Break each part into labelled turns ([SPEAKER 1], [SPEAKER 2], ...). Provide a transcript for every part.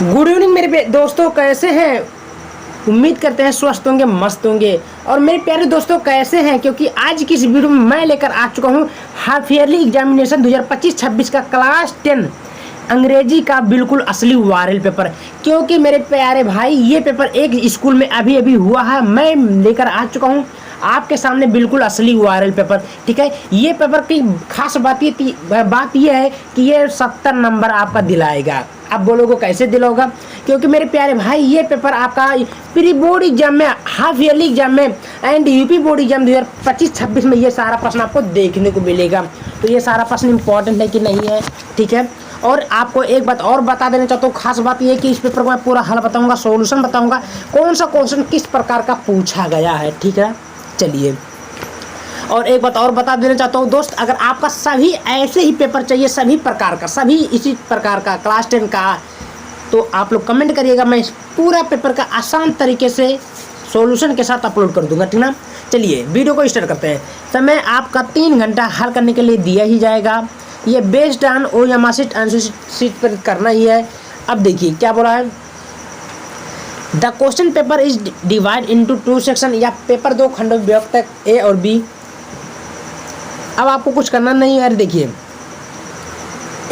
[SPEAKER 1] Good evening मेरे दोस्तों, कैसे हैं? उम्मीद करते हैं स्वस्थ होंगे, मस्त होंगे। और मेरे प्यारे दोस्तों कैसे हैं? क्योंकि आज की इस वीडियो में मैं लेकर आ चुका हूं हाफ ईयरली एग्जामिनेशन 2025-26 का क्लास 10 अंग्रेजी का बिल्कुल असली वायरल पेपर। क्योंकि मेरे प्यारे भाई ये पेपर एक स्कूल में अभी अभी हुआ है, मैं लेकर आ चुका हूँ आपके सामने बिल्कुल असली वायरल पेपर। ठीक है, ये पेपर की खास बात ये है कि ये 70 नंबर आपका दिलाएगा। आप बोलोगे कैसे दिलाओगा? क्योंकि मेरे प्यारे भाई ये पेपर आपका प्री बोर्ड एग्जाम में, हाफ ईयरली एग्जाम में एंड यूपी बोर्ड एग्जाम 2025-26 में ये सारा प्रश्न आपको देखने को मिलेगा। तो ये सारा प्रश्न इंपॉर्टेंट है कि नहीं है? ठीक है, और आपको एक बात और बता देना चाहता हूँ, खास बात ये कि इस पेपर को मैं पूरा हल बताऊंगा, सॉल्यूशन बताऊंगा, कौन सा क्वेश्चन किस प्रकार का पूछा गया है। ठीक है, चलिए। और एक बात और बता देना चाहता हूँ दोस्त, अगर आपका सभी ऐसे ही पेपर चाहिए, सभी प्रकार का, सभी इसी प्रकार का क्लास 10 का, तो आप लोग कमेंट करिएगा, मैं इस पूरा पेपर का आसान तरीके से सॉल्यूशन के साथ अपलोड कर दूंगा। ठीक ना? चलिए वीडियो को स्टार्ट करते हैं। समय आपका 3 घंटा हल करने के लिए दिया ही जाएगा। ये based on OMR sheet answer sheet पर करना ही है। अब देखिए क्या बोला है, the question paper is divide into 2 section, या पेपर 2 खंडों में विभक्त है, ए और बी। अब आपको कुछ करना नहीं है। देखिए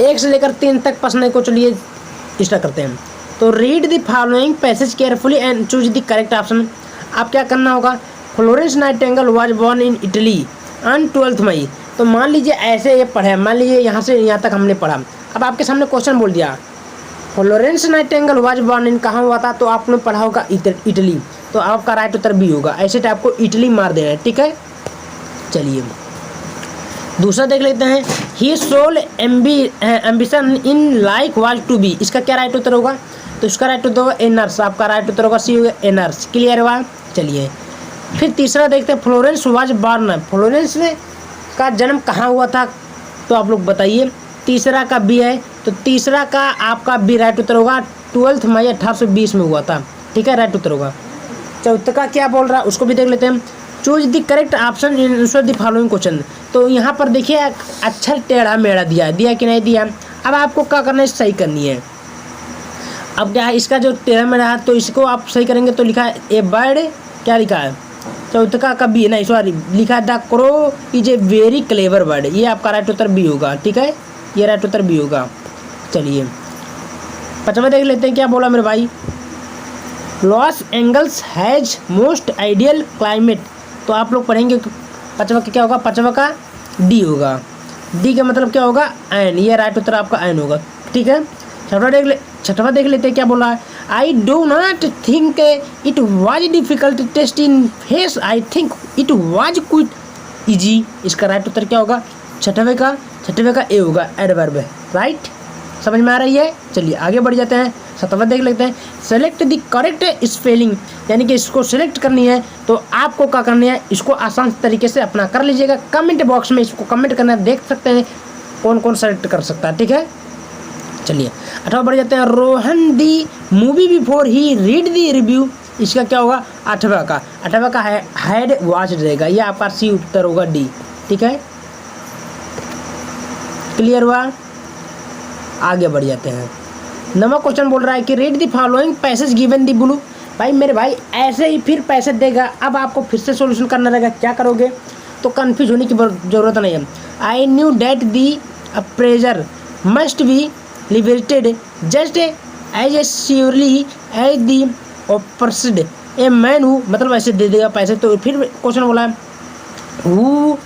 [SPEAKER 1] 1 से लेकर 3 तक प्रश्न को चलिए स्टार्ट करते हैं। तो read the following passage carefully and choose the correct option. आप क्या करना होगा, Florence Nightingale was born in Italy on 12 May. तो मान लीजिए ऐसे ये पढ़े, मान लीजिए यहाँ से यहाँ तक हमने पढ़ा। अब आपके सामने क्वेश्चन बोल दिया Florence Nightingale was born in, कहाँ हुआ था? तो आपने पढ़ा होगा इटली, तो आपका राइट उत्तर बी होगा। ऐसे टाइप को इटली मार देना है। ठीक है, चलिए दूसरा देख लेते हैं। He sole ambition in life was to be, इसका क्या राइट उत्तर होगा? तो इसका राइट उत्तर होगा ए नर्स। आपका राइट उत्तर होगा सी होगा ए नर्स। क्लियर हुआ? चलिए फिर तीसरा देखते हैं। फ्लोरेंस वाज बॉर्न, फ्लोरेंस का जन्म कहाँ हुआ था? तो आप लोग बताइए। तीसरा का बी है, तो तीसरा का आपका बी राइट उत्तर होगा। 12 मई 1820 में हुआ था। ठीक है, राइट उत्तर होगा। चौथा का क्या बोल रहा है उसको भी देख लेते हैं। Choose the correct option in the following question. तो यहाँ पर देखिए अच्छा टेढ़ा मेढ़ा दिया कि नहीं दिया। अब आपको क्या करना है, सही करनी है। अब क्या है, इसका जो टेढ़ा मेढ़ा है तो इसको आप सही करेंगे। तो लिखा है ए बर्ड, क्या लिखा है? चौथा का बी नहीं, सॉरी, लिखा है the crow is a very clever bird. ये आपका राइट उत्तर बी होगा। ठीक है, ये राइट उत्तर बी होगा। चलिए पांचवा देख लेते हैं क्या बोला मेरे भाई। Los Angeles has most ideal climate. तो आप लोग पढ़ेंगे पांचवा का क्या होगा? पांचवा का डी होगा। डी का मतलब क्या होगा? एन। ये राइट उत्तर आपका एन होगा। ठीक है, छठवा देख लेते हैं क्या बोला है। I do not think it was difficult test in face, I think it was quite easy. इसका राइट उत्तर क्या होगा? छठवे का ए होगा, एडवर्ब है। राइट, समझ में आ रही है? चलिए आगे बढ़ जाते हैं। सतवा देख लेते हैं। सेलेक्ट द करेक्ट स्पेलिंग, यानी कि इसको सेलेक्ट करनी है तो आपको क्या करनी है, इसको आसान तरीके से अपना कर लीजिएगा। कमेंट बॉक्स में इसको कमेंट करना, देख सकते हैं कौन कौन सेलेक्ट कर सकता है। ठीक है, चलिए 8वां बढ़ जाते हैं। Rohan the movie before he read the review. इसका क्या होगा? 8वां का हैड वॉच रहेगा। ये आपका सी उत्तर होगा, डी। ठीक है, क्लियर हुआ? आगे बढ़ जाते हैं। 9वां क्वेश्चन बोल रहा है कि read the following passage given the blue. भाई मेरे भाई ऐसे ही फिर पैसे देगा। अब आपको फिर से सॉल्यूशन करना रहेगा। क्या करोगे? तो कंफ्यूज होने की जरूरत नहीं है। I knew that the oppressor must be liberated just as a surely as the offered a man who, मतलब ऐसे दे देगा पैसे। तो फिर क्वेश्चन बोला है who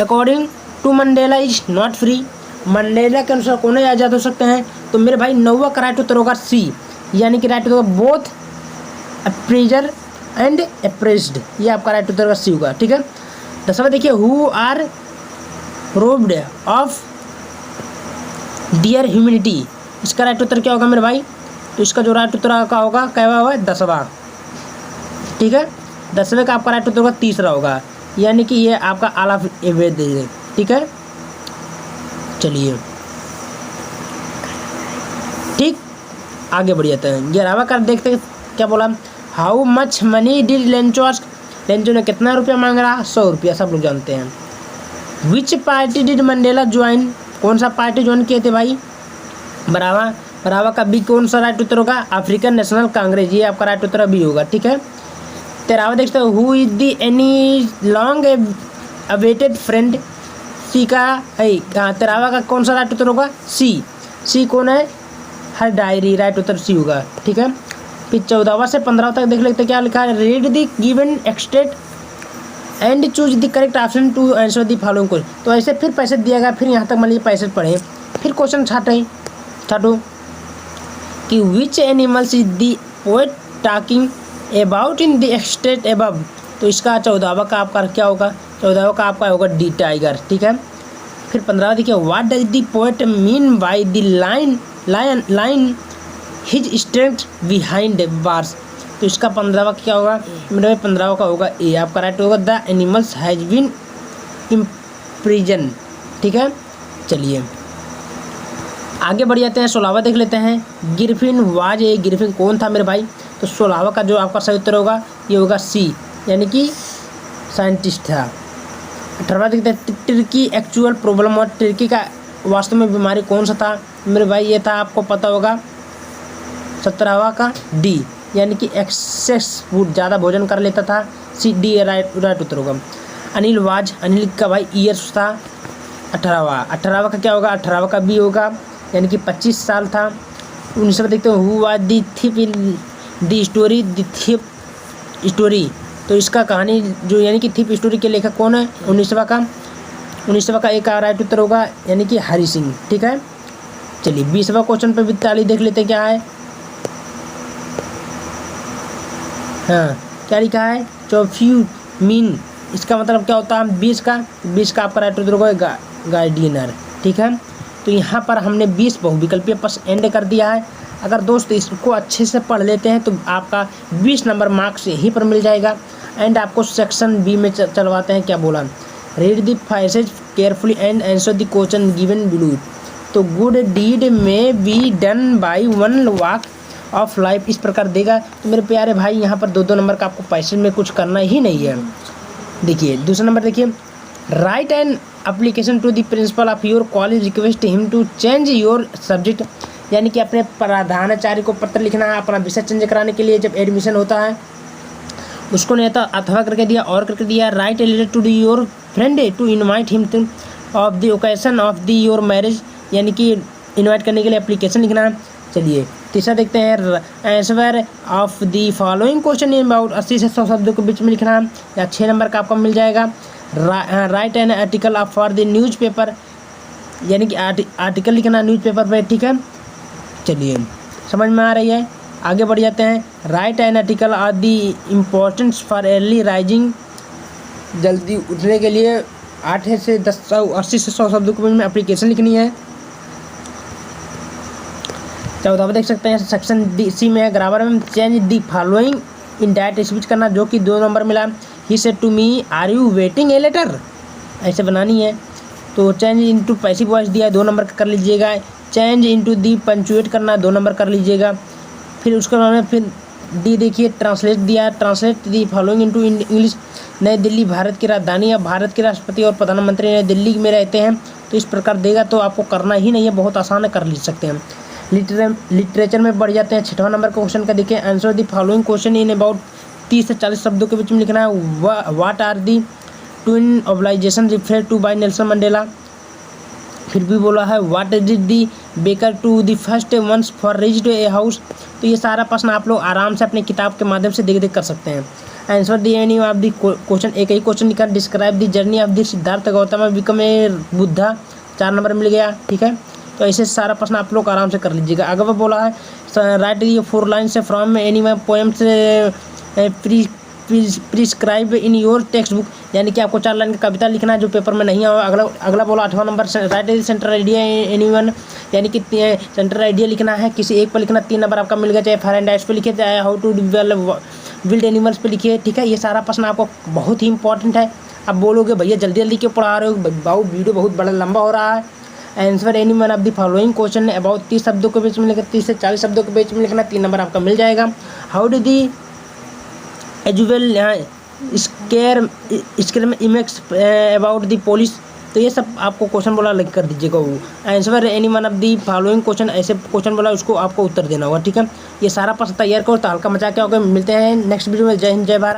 [SPEAKER 1] according to Mandela is not free. Mandela के अनुसार कौन आज़ाद हो सकते हैं? तो मेरे भाई 9वां का राइट उत्तर होगा सी, यानी कि राइट उत्तर होगा बोथ अप्रेजर एंड अप्रेस्ड। ये आपका राइट उत्तर का सी होगा। ठीक है, 10वां देखिए। Who are robbed of their humanity. इसका राइट उत्तर क्या होगा मेरे भाई? तो इसका जो राइट उत्तर का होगा क्या हुआ? 10वां। ठीक है, 10वें का आपका राइट उत्तर होगा 3रा होगा, यानी कि ये आपका आला वेद है। ठीक है, चलिए ठीक, आगे बढ़ जाते हैं। 11वां का देखते हैं क्या बोला। How much money did Lencho ask. Lencho ने कितना रुपया मांग रहा? 100 रुपया, सब लोग जानते हैं। विच पार्टी डिड मंडेला ज्वाइन। कौन सा पार्टी ज्वाइन किए थे भाई? बराबर बराबर का बी कौन सा राइट उत्तर होगा? अफ्रीकन नेशनल कांग्रेस, ये आपका राइट उत्तर बी होगा। ठीक है, 13वां देखते हो, who is the any long awaited friend, C का है। 13वां का कौन सा राइट उत्तर होगा? सी कौन है? हर डायरी, राइट उत्तर सी होगा। ठीक है, फिर 14वां से 15वां तक देख लेते क्या लिखा है। Read the given extract and choose the correct option to answer the following question. तो ऐसे फिर पैसे दिया गया, फिर यहाँ तक मान लीजिए पैसे पढ़े, फिर क्वेश्चन छाटो कि which animals is the poet talking about in the extract above. तो इसका 14वां का आपका क्या होगा? 14वां का आपका होगा डी टाइगर। ठीक है, फिर 15वां देखिए, what does the poet mean by the line his strength behind bars. तो इसका 15वां क्या होगा? मेरे 15वां का होगा ए, आपका राइट होगा the animals has been imprison. ठीक है, चलिए आगे बढ़ जाते हैं। 16वां देख लेते हैं। गिरफिन वाज ए, गिरफिन कौन था मेरे भाई? तो 16वां का जो आपका सही उत्तर होगा ये होगा सी, यानी कि साइंटिस्ट था। 18वां देखते हैं, टर्की एक्चुअल प्रॉब्लम, और टर्की का वास्तव में बीमारी कौन सा था मेरे भाई? ये था, आपको पता होगा 17वां का डी, यानी कि एक्सेस फूड, ज़्यादा भोजन कर लेता था। सी डी राइट उत्तर होगा। अनिल वाज, अनिल का भाई ईयर्स था 18वां का क्या होगा? 18वां का बी होगा, यानी कि 25 साल था। 19वां देखते हो, who was the thief in the story, the thief story. तो इसका कहानी जो यानी कि थिप स्टोरी के लेखक कौन है? 19वां का एक राइट उत्तर होगा, यानी कि हरि सिंह। ठीक है, चलिए 20वां क्वेश्चन पे भी ताली देख लेते क्या है। हाँ, क्या लिखा है? चौफ्यू मीन, इसका मतलब क्या होता है? 20 का आपका राइट उत्तर होगा गार्डियनर। ठीक है, तो यहाँ पर हमने 20 बहुविकल्पीय प्रश्न एंड कर दिया है। अगर दोस्त इसको अच्छे से पढ़ लेते हैं तो आपका 20 नंबर मार्क्स यहीं पर मिल जाएगा। एंड आपको सेक्शन बी में चलवाते हैं। क्या बोला? Read the passage carefully and answer the question given below. तो गुड डीड में be done by one walk of life, इस प्रकार देगा। तो मेरे प्यारे भाई यहाँ पर 2-2 नंबर का आपको पैसेज में कुछ करना ही नहीं है। देखिए दूसरा नंबर देखिए, write an application to the principal of your college request him to change your subject, यानी कि अपने प्रधानाचार्य को पत्र लिखना है अपना विषय चेंज कराने के लिए। जब एडमिशन होता है उसको नहीं आता, अथवा करके दिया और करके दिया। Write a letter to your friend to invite him to of the occasion of the your marriage, यानी कि इनवाइट करने के लिए एप्लीकेशन लिखना है। चलिए तीसरा देखते हैं, answer of the following question in about 80 से 100 शब्दों के बीच में लिखना है, या 6 नंबर का आपको मिल जाएगा। Right an article of for the newspaper, यानी कि आर्टिकल लिखना न्यूज़पेपर पे। ठीक है, चलिए समझ में आ रही है। आगे बढ़ जाते हैं। Write an article are the importance for early rising, जल्दी उठने के लिए 80 से 100 शब्दों के बीच में एप्लीकेशन लिखनी है। 14वां देख सकते हैं, सेक्शन डी सी में है ग्रामर में, change the following in direct speech करना, जो कि 2 नंबर मिला। He said to me are you waiting a letter, ऐसे बनानी है। तो चेंज इनटू पैसिव वॉइस दिया, 2 नंबर का कर लीजिएगा। चेंज इनटू दी पंचुएट करना, 2 नंबर कर लीजिएगा। फिर उसके बाद में फिर डी देखिए, ट्रांसलेट दिया, translate the following into English. नई दिल्ली भारत की राजधानी है, भारत के राष्ट्रपति और प्रधानमंत्री नई दिल्ली में रहते हैं, तो इस प्रकार देगा। तो आपको करना ही नहीं है, बहुत आसान है, कर ली सकते हैं। लिटरेचर में बढ़ जाते हैं। 6वां नंबर का क्वेश्चन का देखिए, answer the following question in about 30 से 40 शब्दों के बीच में लिखना है। What are the twin obligations refer to by Nelson Mandela. फिर भी बोला है what did the baker to the first once for reached a house. तो ये सारा प्रश्न आप लोग आराम से अपनी किताब के माध्यम से देख कर सकते हैं। Answer the any of the question, एक ही क्वेश्चन लिखा। Describe the journey of the Siddhartha Gautam become a Buddha, 4 number मिल गया। ठीक है, तो ऐसे सारा प्रश्न आप लोग आराम से कर लीजिएगा। आगे वो बोला है राइट ये 4 लाइन से from any poems prescribe in your text book, यानी कि आपको 4 लाइन की कविता लिखना है जो पेपर में नहीं आया। अगला बोला 8वां number, right central idea anyone, यानी कि सेंट्रल आइडिया लिखना है, किसी एक पर लिखना। 3 नंबर आपका मिल गया, चाहे फारेंडाइट्स पे लिखे, चाहे हाउ टू बिल्ड एनिमल्स पे लिखिए। ठीक है, ये सारा प्रश्न आपको बहुत ही इंपॉर्टेंट है। अब बोलोगे भैया जल्दी जल्दी क्यों पढ़ा रहे हो, बहुत वीडियो बहुत बड़ा लंबा हो रहा है। Answer any one of the following question about 30 शब्दों के बीच में लिखना, 30 से 40 शब्दों के बीच में लिखना। 3 नंबर आपका मिल जाएगा। हाउ डू दी एजुअल स्केयर में इमेक्स अबाउट द पुलिस, तो ये सब आपको क्वेश्चन बोला लिख कर दीजिएगा। वो answer any one of the following question, ऐसे क्वेश्चन बोला उसको आपको उत्तर देना होगा, ठीक है। ये सारा प्रश्न तैयार करो तो हल्का मचा के मिलते हैं नेक्स्ट वीडियो में। जय हिंद जय भारत।